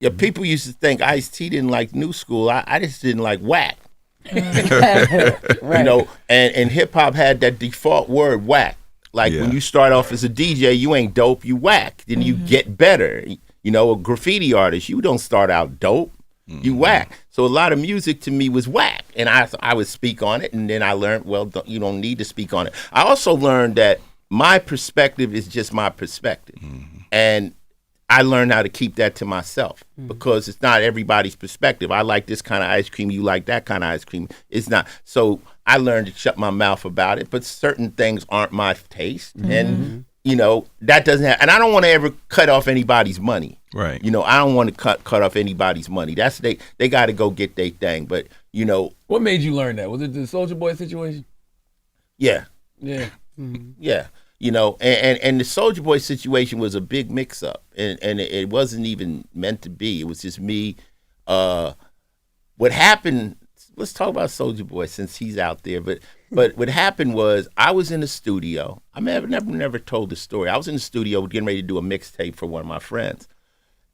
Yeah, people used to think Ice-T didn't like new school. I just didn't like whack. Right. You know, and hip hop had that default word whack. Like when you start off as a DJ, you ain't dope, you whack. Then you get better. You know, a graffiti artist, you don't start out dope, you whack. So a lot of music to me was whack, and I would speak on it, and then I learned, well, you don't need to speak on it. I also learned that my perspective is just my perspective, and I learned how to keep that to myself because it's not everybody's perspective. I like this kind of ice cream, you like that kind of ice cream. It's not. So I learned to shut my mouth about it, but certain things aren't my taste, and you know, that doesn't have, and I don't want to ever cut off anybody's money. Right. You know, I don't want to cut off anybody's money. That's they got to go get their thing. But, you know. What made you learn that? Was it the Soulja Boy situation? Yeah. Yeah. Yeah. You know, and the Soulja Boy situation was a big mix up. And it wasn't even meant to be. It was just me. What happened, let's talk about Soulja Boy since he's out there. But what happened was I was in the studio. I mean, I've never told the story. I was in the studio getting ready to do a mixtape for one of my friends.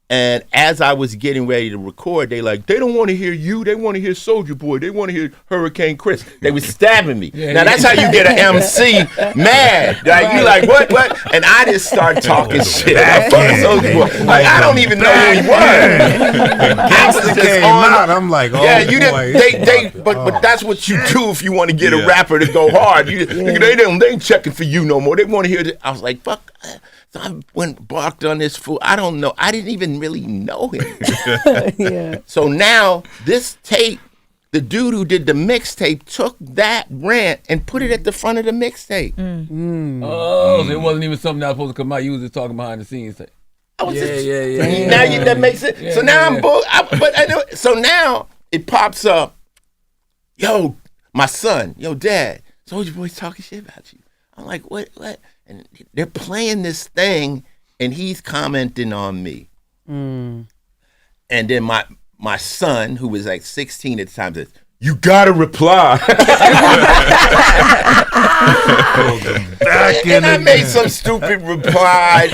And as I was getting ready to record, they don't want to hear you. They want to hear Soulja Boy. They want to hear Hurricane Chris. They was stabbing me. Now, that's how you get an MC mad. Like, you like, what? And I just start talking shit. I fuck Soulja Boy. Like, I don't even know who he was. I was just on. I'm like, oh, yeah, you boy. didn't. But that's what you do if you want to get a rapper to go hard. They ain't checking for you no more. They want to hear this. I was like, fuck. So I went barked on this fool. I don't know. I didn't even really know him. Yeah. So now this tape, the dude who did the mixtape took that rant and put it at the front of the mixtape. Oh, so it wasn't even something that was supposed to come out. You was just talking behind the scenes. I was Yeah. Now that makes it. Yeah, so now yeah. So now it pops up. Yo, my son. Yo, Dad. Soulja Boy's talking shit about you. I'm like, what? And they're playing this thing, and he's commenting on me. And then my son, who was like 16 at the time, says, "You gotta reply." And I made some stupid reply,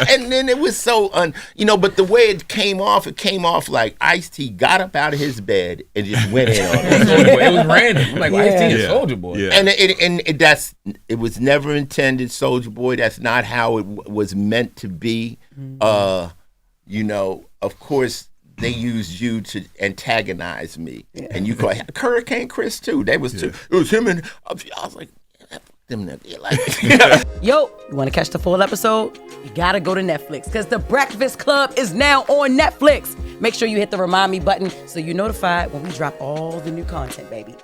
and then it was so but the way it came off like Ice-T got up out of his bed and just went in on it. It was random. I'm like, Ice-T is Soulja Boy. Yeah. And it was never intended, Soulja Boy. That's not how it was meant to be. Of course, they used you to antagonize me, and you call Hurricane Chris too. They was too. It was him, and I was like, them niggas. Yo, you want to catch the full episode? You gotta go to Netflix because The Breakfast Club is now on Netflix. Make sure you hit the remind me button so you're notified when we drop all the new content, baby.